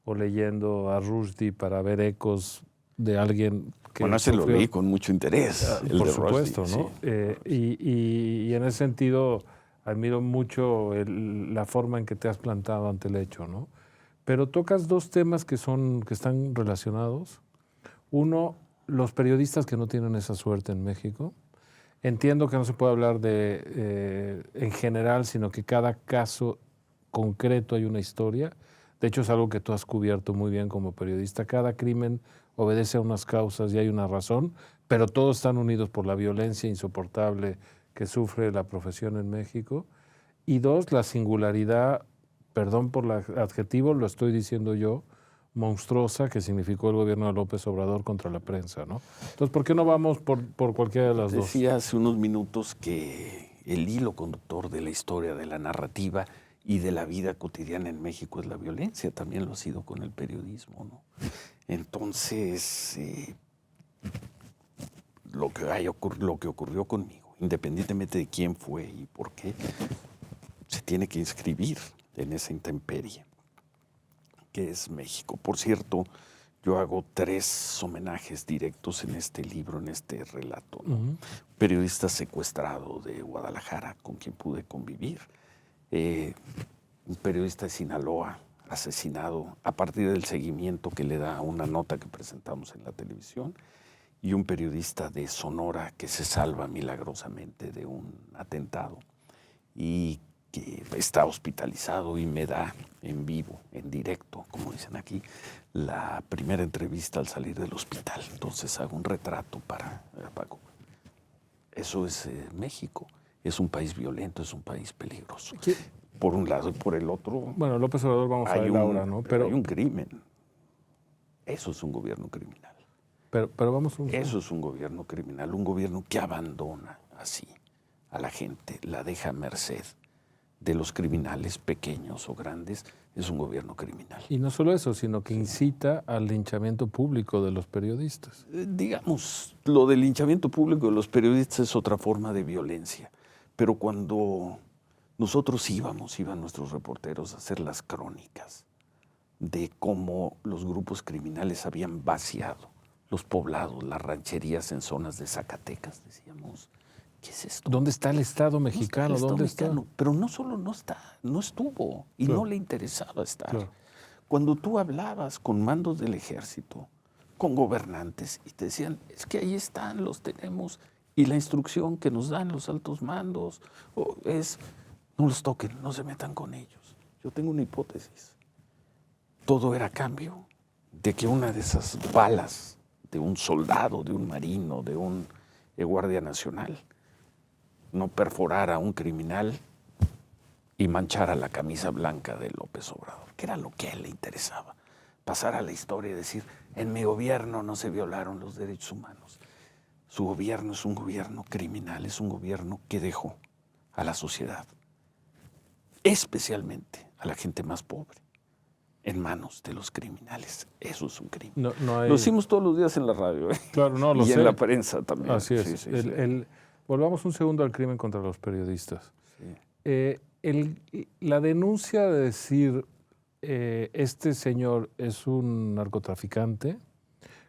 o leyendo a Rushdie para ver ecos de alguien que... Bueno, ese lo leí con mucho interés. Por supuesto, Rushdie, ¿no? Sí. Y en ese sentido admiro mucho la forma en que te has plantado ante el hecho, ¿no? Pero tocas dos temas que están relacionados. Uno, los periodistas que no tienen esa suerte en México. Entiendo que no se puede hablar en general, sino que cada caso concreto hay una historia. De hecho, es algo que tú has cubierto muy bien como periodista. Cada crimen obedece a unas causas y hay una razón, pero todos están unidos por la violencia insoportable que sufre la profesión en México. Y dos, la singularidad, perdón por el adjetivo, lo estoy diciendo yo, monstruosa que significó el gobierno de López Obrador contra la prensa, ¿no? Entonces, ¿por qué no vamos por cualquiera de las dos? Decía hace unos minutos que el hilo conductor de la historia, de la narrativa y de la vida cotidiana en México es la violencia. También lo ha sido con el periodismo, ¿no? Entonces, lo que ocurrió conmigo, independientemente de quién fue y por qué, se tiene que inscribir en esa intemperie que es México. Por cierto, yo hago 3 homenajes directos en este libro, en este relato, ¿no? Periodista secuestrado de Guadalajara, con quien pude convivir. Un periodista de Sinaloa, asesinado a partir del seguimiento que le da una nota que presentamos en la televisión. Y un periodista de Sonora que se salva milagrosamente de un atentado y que está hospitalizado y me da en vivo, en directo, como dicen aquí, la primera entrevista al salir del hospital. Entonces hago un retrato para Paco. Eso es México. Es un país violento, es un país peligroso. ¿Qué? Por un lado y por el otro. Bueno, López Obrador vamos a ver ahora, ¿no? Pero hay un crimen. Eso es un gobierno criminal. Pero vamos a Eso es un gobierno criminal, un gobierno que abandona así a la gente, la deja a merced de los criminales pequeños o grandes. Es un gobierno criminal. Y no solo eso, sino que incita al linchamiento público de los periodistas. Digamos, lo del linchamiento público de los periodistas es otra forma de violencia. Pero cuando nosotros iban nuestros reporteros a hacer las crónicas de cómo los grupos criminales habían vaciado los poblados, las rancherías en zonas de Zacatecas, decíamos, ¿qué es esto? ¿Dónde está el Estado mexicano? ¿Dónde está? Pero no solo no estuvo y claro, no le interesaba estar. Claro. Cuando tú hablabas con mandos del ejército, con gobernantes, y te decían, es que ahí están, los tenemos, y la instrucción que nos dan los altos mandos es, no los toquen, no se metan con ellos. Yo tengo una hipótesis. Todo era a cambio de que una de esas balas de un soldado, de un marino, de un guardia nacional, no perforara a un criminal y manchara la camisa blanca de López Obrador, que era lo que a él le interesaba. Pasar a la historia y decir, en mi gobierno no se violaron los derechos humanos. Su gobierno es un gobierno criminal, es un gobierno que dejó a la sociedad, especialmente a la gente más pobre, en manos de los criminales. Eso es un crimen. No hay... Lo decimos todos los días en la radio, ¿eh? Claro, no, lo y sé. en la prensa también. Así es. Sí, sí, sí. Volvamos un segundo al crimen contra los periodistas. Sí. La denuncia de decir este señor es un narcotraficante,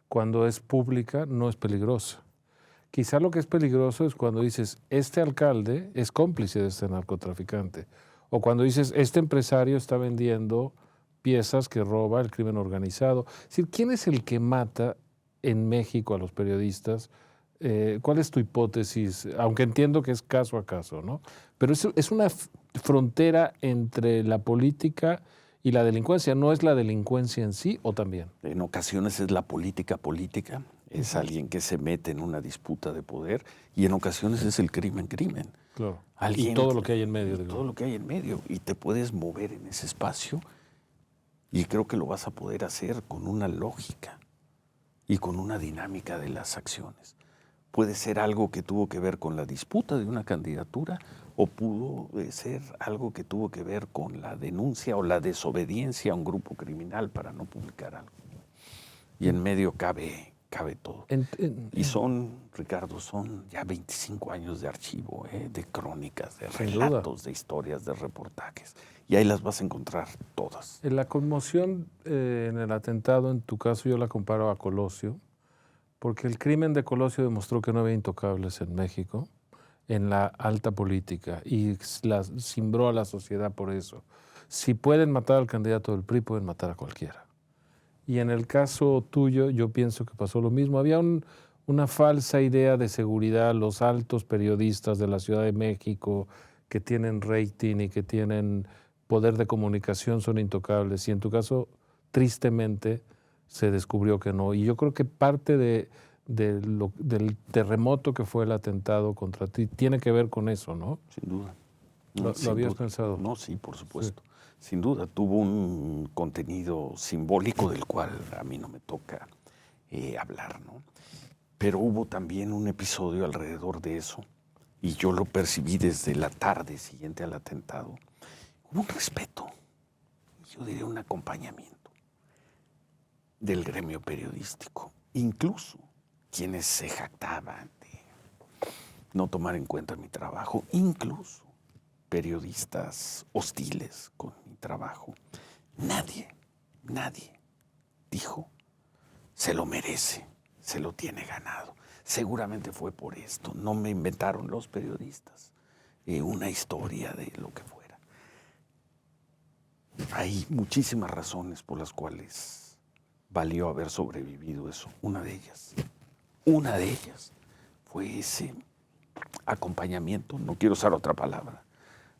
cuando es pública, no es peligrosa. Quizá lo que es peligroso es cuando dices, este alcalde es cómplice de este narcotraficante. O cuando dices, este empresario está vendiendo piezas que roba el crimen organizado. Es decir, ¿quién es el que mata en México a los periodistas? ¿Cuál es tu hipótesis? Aunque entiendo que es caso a caso, ¿no? Pero es una frontera entre la política y la delincuencia. ¿No es la delincuencia en sí o también? En ocasiones es la política, es alguien que se mete en una disputa de poder, y en ocasiones es el crimen. Claro. Alguien, y todo lo que hay en medio. Todo lo que hay en medio. Y te puedes mover en ese espacio, y creo que lo vas a poder hacer con una lógica y con una dinámica de las acciones. Puede ser algo que tuvo que ver con la disputa de una candidatura, o pudo ser algo que tuvo que ver con la denuncia o la desobediencia a un grupo criminal para no publicar algo. Y en medio cabe todo. Y Ricardo, son ya 25 años de archivo, de crónicas, de relatos, de historias, de reportajes. Y ahí las vas a encontrar todas. En la conmoción en el atentado, en tu caso, yo la comparo a Colosio, porque el crimen de Colosio demostró que no había intocables en México, en la alta política, y cimbró a la sociedad por eso. Si pueden matar al candidato del PRI, pueden matar a cualquiera. Y en el caso tuyo, yo pienso que pasó lo mismo. Había una falsa idea de seguridad. Los altos periodistas de la Ciudad de México que tienen rating y que tienen poder de comunicación son intocables. Y en tu caso, tristemente, se descubrió que no. Y yo creo que parte del terremoto que fue el atentado contra ti tiene que ver con eso, ¿no? Sin duda. ¿Lo habías pensado? No, sí, por supuesto. Sí. Sin duda, tuvo un contenido simbólico del cual a mí no me toca hablar, ¿no? Pero hubo también un episodio alrededor de eso, y yo lo percibí desde la tarde siguiente al atentado. Hubo un respeto, yo diría un acompañamiento del gremio periodístico, incluso quienes se jactaban de no tomar en cuenta mi trabajo, incluso periodistas hostiles con mi trabajo. Nadie dijo, se lo merece, se lo tiene ganado. Seguramente fue por esto. No me inventaron los periodistas una historia de lo que fuera. Hay muchísimas razones por las cuales valió haber sobrevivido eso. Una de ellas fue ese acompañamiento, no quiero usar otra palabra,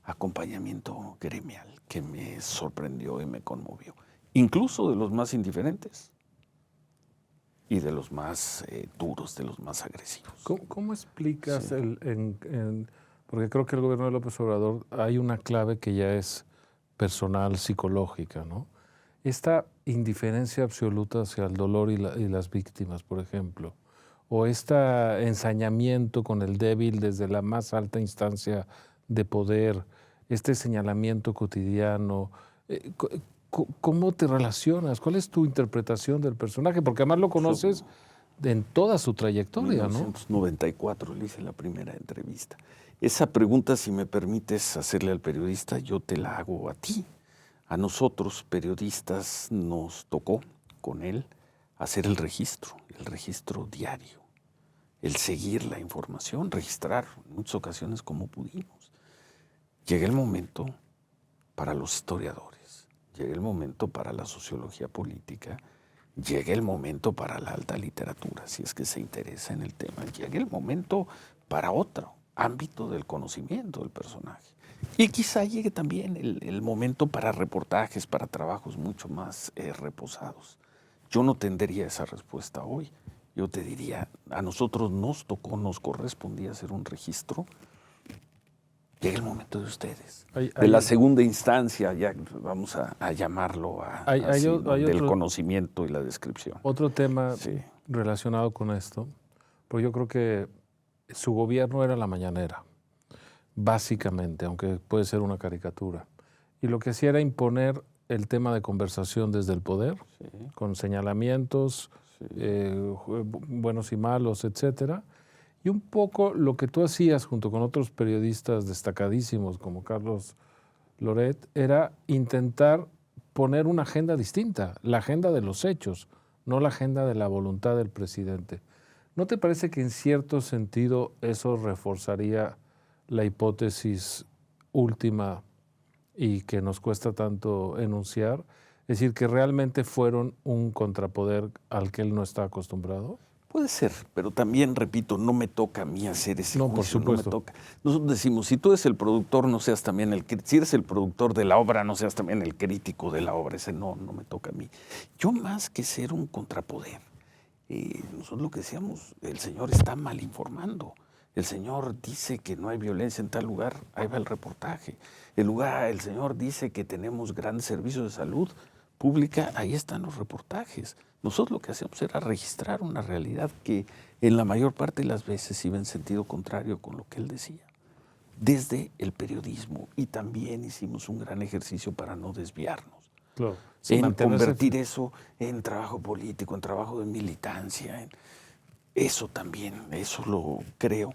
acompañamiento gremial que me sorprendió y me conmovió, incluso de los más indiferentes y de los más duros, de los más agresivos. ¿Cómo explicas porque creo que el gobierno de López Obrador hay una clave que ya es personal, psicológica, ¿no? Esta indiferencia absoluta hacia el dolor y las víctimas, por ejemplo, o este ensañamiento con el débil desde la más alta instancia de poder, este señalamiento cotidiano. ¿Cómo te relacionas? ¿Cuál es tu interpretación del personaje? Porque además lo conoces en toda su trayectoria, ¿no? En 1994 le hice la primera entrevista. Esa pregunta, si me permites hacerle al periodista, yo te la hago a ti. A nosotros, periodistas, nos tocó con él hacer el registro diario, el seguir la información, registrar en muchas ocasiones como pudimos. Llega el momento para los historiadores, llegue el momento para la sociología política, llegue el momento para la alta literatura, si es que se interesa en el tema, llegue el momento para otro ámbito del conocimiento del personaje. Y quizá llegue también el momento para reportajes, para trabajos mucho más reposados. Yo no tendría esa respuesta hoy. Yo te diría, a nosotros nos tocó, nos correspondía hacer un registro. Llega el momento de ustedes. De la segunda instancia, ya vamos a llamarlo del conocimiento y la descripción. Otro tema relacionado con esto, pues yo creo que su gobierno era la mañanera, básicamente, aunque puede ser una caricatura. Y lo que hacía era imponer el tema de conversación desde el poder, con señalamientos, buenos y malos, etcétera. Y un poco lo que tú hacías junto con otros periodistas destacadísimos como Carlos Loret era intentar poner una agenda distinta, la agenda de los hechos, no la agenda de la voluntad del presidente. ¿No te parece que en cierto sentido eso reforzaría la hipótesis última y que nos cuesta tanto enunciar? Es decir, que realmente fueron un contrapoder al que él no está acostumbrado. Puede ser, pero también, repito, no me toca a mí hacer ese juicio. Por supuesto. No me toca. Nosotros decimos, si tú eres el productor, no seas también si eres el productor de la obra, no seas también el crítico de la obra. Ese no me toca a mí. Yo más que ser un contrapoder, nosotros lo que decíamos, el señor está mal informando. El señor dice que no hay violencia en tal lugar, ahí va el reportaje. El señor dice que tenemos grandes servicios de salud pública, ahí están los reportajes. Nosotros lo que hacíamos era registrar una realidad que en la mayor parte de las veces iba en sentido contrario con lo que él decía. Desde el periodismo, y también hicimos un gran ejercicio para no desviarnos. Claro. En convertir eso en trabajo político, en trabajo de militancia. Eso también, eso lo creo,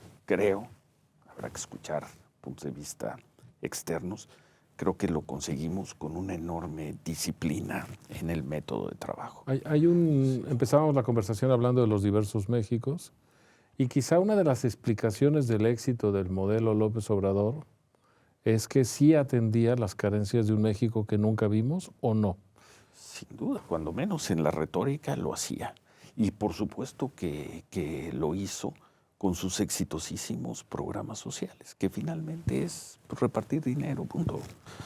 habrá que escuchar puntos de vista externos. Creo que lo conseguimos con una enorme disciplina en el método de trabajo. Empezábamos la conversación hablando de los diversos Méxicos y quizá una de las explicaciones del éxito del modelo López Obrador es que sí atendía las carencias de un México que nunca vimos, ¿o no? Sin duda, cuando menos en la retórica lo hacía. Y por supuesto que lo hizo con sus exitosísimos programas sociales, que finalmente es repartir dinero, punto.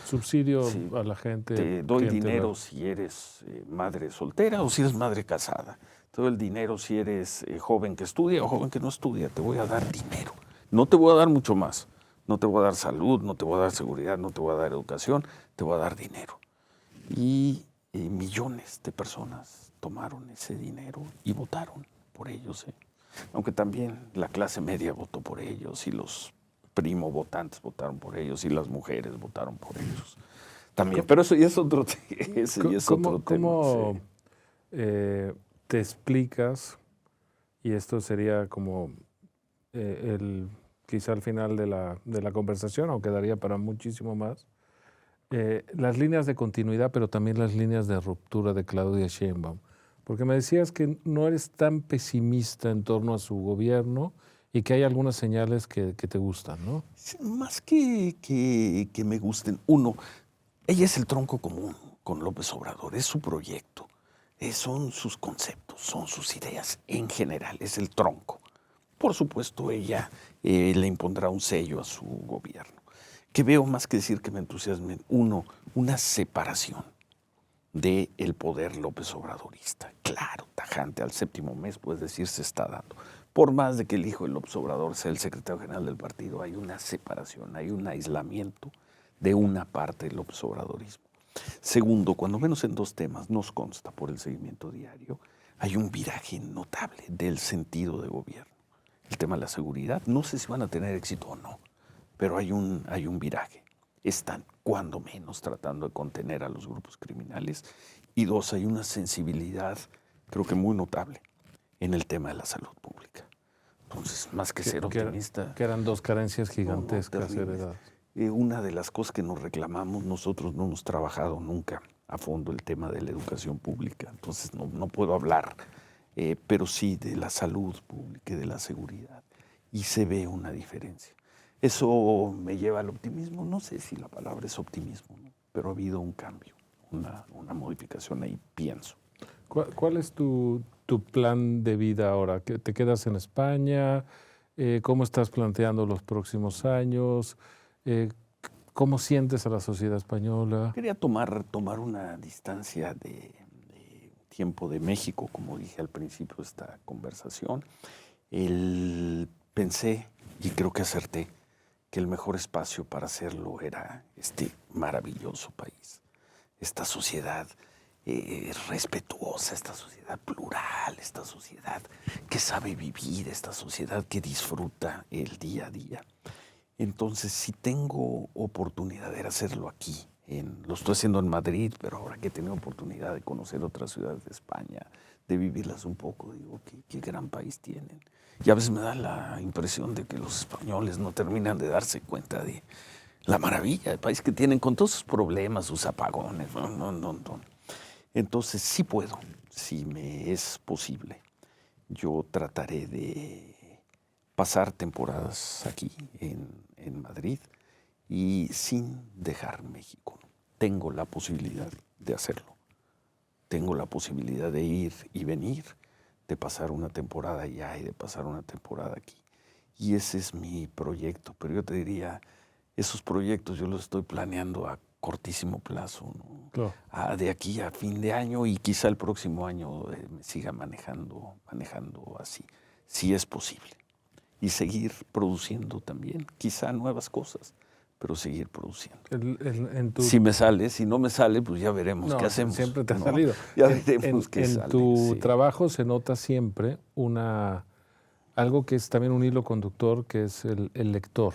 Subsidio a la gente. Te doy dinero si eres madre soltera o si eres madre casada. Te doy el dinero si eres joven que estudia o joven que no estudia. Te voy a dar dinero. No te voy a dar mucho más. No te voy a dar salud, no te voy a dar seguridad, no te voy a dar educación. Te voy a dar dinero. Y millones de personas tomaron ese dinero y votaron por ellos. Aunque también la clase media votó por ellos y los primo votantes votaron por ellos y las mujeres votaron por ellos también. Pero eso ya es otro, tema. ¿Cómo te explicas, y esto sería como quizá al final de la conversación, aunque daría para muchísimo más, las líneas de continuidad, pero también las líneas de ruptura de Claudia Sheinbaum? Porque me decías que no eres tan pesimista en torno a su gobierno y que hay algunas señales que te gustan, ¿no? Más que me gusten. Uno, ella es el tronco común con López Obrador, es su proyecto, son sus conceptos, son sus ideas en general, es el tronco. Por supuesto, ella le impondrá un sello a su gobierno. Que veo más que decir que me entusiasmen. Uno, una separación del poder López Obradorista. Claro, tajante, al séptimo mes, puedes decir, se está dando. Por más de que el hijo de López Obrador sea el secretario general del partido, hay una separación, hay un aislamiento de una parte del López Obradorismo. Segundo, cuando menos en dos temas, nos consta por el seguimiento diario, hay un viraje notable del sentido de gobierno. El tema de la seguridad, no sé si van a tener éxito o no, pero hay un viraje. Están, cuando menos, tratando de contener a los grupos criminales. Y dos, hay una sensibilidad, creo que muy notable, en el tema de la salud pública. Entonces, más que ser optimista... Que eran dos carencias gigantescas heredadas. Una de las cosas que nos reclamamos, nosotros no hemos trabajado nunca a fondo el tema de la educación pública, entonces no puedo hablar, pero sí de la salud pública y de la seguridad. Y se ve una diferencia. Eso me lleva al optimismo. No sé si la palabra es optimismo, ¿no? Pero ha habido un cambio una modificación ahí, pienso. ¿Cuál es tu plan de vida ahora? ¿Te quedas en España? ¿Cómo estás planteando los próximos años? ¿Cómo sientes a la sociedad española? Quería tomar una distancia de tiempo de México, como dije al principio de esta conversación. Pensé, y creo que acerté, que el mejor espacio para hacerlo era este maravilloso país, esta sociedad respetuosa, esta sociedad plural, esta sociedad que sabe vivir, esta sociedad que disfruta el día a día. Entonces, si tengo oportunidad de hacerlo aquí, lo estoy haciendo en Madrid, pero ahora que he tenido oportunidad de conocer otras ciudades de España, de vivirlas un poco, digo, qué gran país tienen. Y a veces me da la impresión de que los españoles no terminan de darse cuenta de la maravilla del país que tienen con todos sus problemas, sus apagones. No. Entonces, sí puedo, si me es posible. Yo trataré de pasar temporadas aquí en Madrid y sin dejar México. Tengo la posibilidad de hacerlo. Tengo la posibilidad de ir y venir, de pasar una temporada allá y de pasar una temporada aquí. Y ese es mi proyecto. Pero yo te diría, esos proyectos yo los estoy planeando a cortísimo plazo, ¿no? Claro. De aquí a fin de año y quizá el próximo año me siga manejando así, si es posible. Y seguir produciendo también, quizá nuevas cosas, pero seguir produciendo. Si me sale, si no me sale, pues ya veremos qué hacemos. Siempre te ha salido. Ya veremos qué sale. En tu trabajo se nota siempre algo que es también un hilo conductor, que es el lector.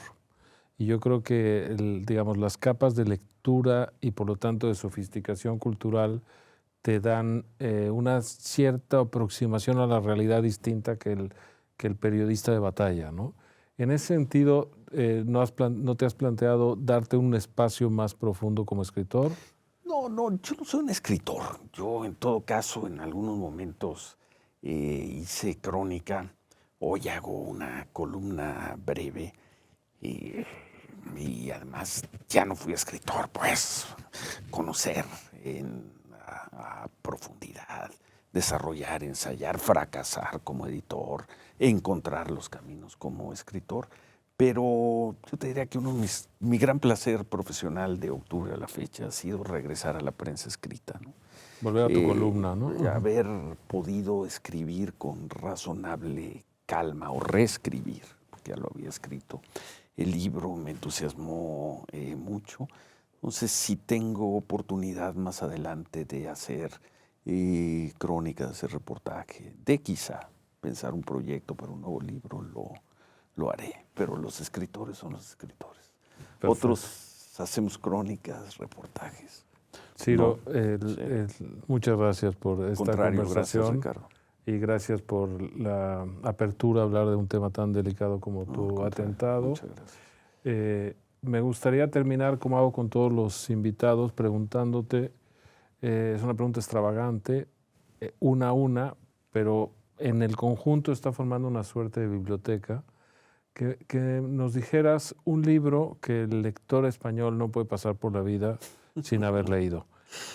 Y yo creo que, digamos, las capas de lectura y por lo tanto de sofisticación cultural te dan una cierta aproximación a la realidad distinta que el periodista de batalla, ¿no? En ese sentido, ¿no te has planteado darte un espacio más profundo como escritor? No, yo no soy un escritor. Yo, en todo caso, en algunos momentos hice crónica. Hoy hago una columna breve y además ya no fui escritor, pues conocer a profundidad, desarrollar, ensayar, fracasar como editor, encontrar los caminos como escritor. Pero yo te diría que mi gran placer profesional de octubre a la fecha ha sido regresar a la prensa escrita, ¿no? Volver a tu columna, ¿no? Haber podido escribir con razonable calma o reescribir, porque ya lo había escrito. El libro me entusiasmó mucho. Entonces, si tengo oportunidad más adelante de hacer crónicas, de hacer reportaje, de quizá pensar un proyecto para un nuevo libro, lo haré. Pero los escritores son los escritores. Perfecto. Otros hacemos crónicas, reportajes. Ciro, muchas gracias por esta conversación. Gracias, Ricardo. Y gracias por la apertura a hablar de un tema tan delicado como tu atentado. Muchas gracias. Me gustaría terminar, como hago con todos los invitados, preguntándote, es una pregunta extravagante, una a una, pero en el conjunto está formando una suerte de biblioteca, que nos dijeras un libro que el lector español no puede pasar por la vida sin haber leído.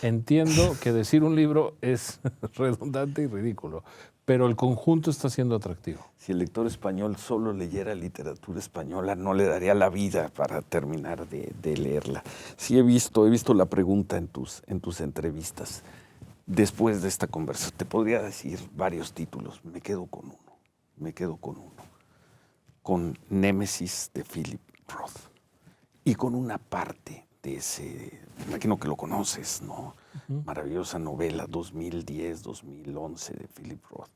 Entiendo que decir un libro es redundante y ridículo, pero el conjunto está siendo atractivo. Si el lector español solo leyera literatura española, no le daría la vida para terminar de leerla. Sí he visto la pregunta en tus entrevistas. Después de esta conversación, te podría decir varios títulos. Me quedo con uno. Con Némesis de Philip Roth. Y con una parte de ese, imagino que lo conoces, ¿no? Maravillosa novela 2010-2011 de Philip Roth.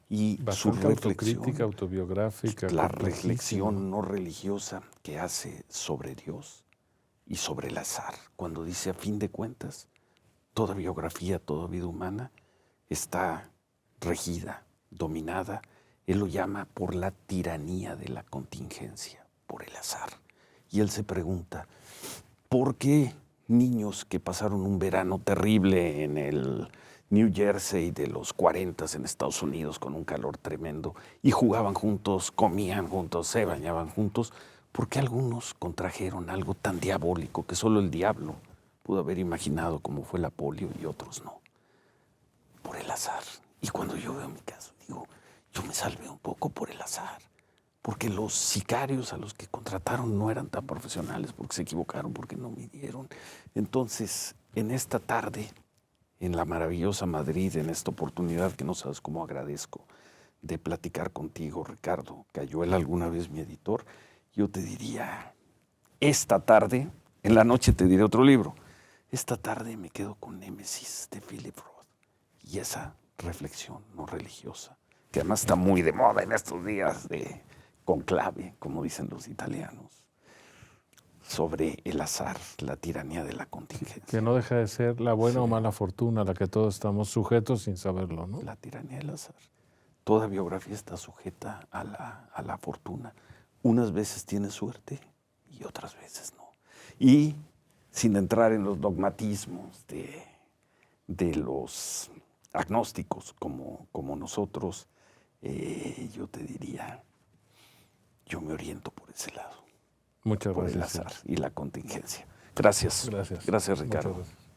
Y bastante su reflexión, autocrítica, autobiográfica. la reflexión no religiosa que hace sobre Dios y sobre el azar. Cuando dice, a fin de cuentas, toda biografía, toda vida humana está regida, dominada. Él lo llama por la tiranía de la contingencia, por el azar. Y él se pregunta, ¿por qué niños que pasaron un verano terrible en el New Jersey de los 40 en Estados Unidos con un calor tremendo y jugaban juntos, comían juntos, se bañaban juntos, por qué algunos contrajeron algo tan diabólico que solo el diablo pudo haber imaginado cómo fue la polio y otros no. Por el azar. Y cuando yo veo mi caso, digo, yo me salvé un poco por el azar. Porque los sicarios a los que contrataron no eran tan profesionales, porque se equivocaron, porque no midieron. Entonces, en esta tarde, en la maravillosa Madrid, en esta oportunidad que no sabes cómo agradezco de platicar contigo, Ricardo Cayuela, alguna vez mi editor, yo te diría, esta tarde, en la noche te diré otro libro, esta tarde me quedo con Némesis de Philip Roth y esa reflexión no religiosa, que además está muy de moda en estos días de conclave, como dicen los italianos, sobre el azar, la tiranía de la contingencia. Que no deja de ser la buena o mala fortuna a la que todos estamos sujetos sin saberlo, ¿no? La tiranía del azar. Toda biografía está sujeta a la fortuna. Unas veces tienes suerte y otras veces no. Y sin entrar en los dogmatismos de los agnósticos como nosotros, yo te diría, yo me oriento por ese lado. Muchas por gracias. el azar y la contingencia. Gracias. Gracias. Gracias, Ricardo. Muchas gracias.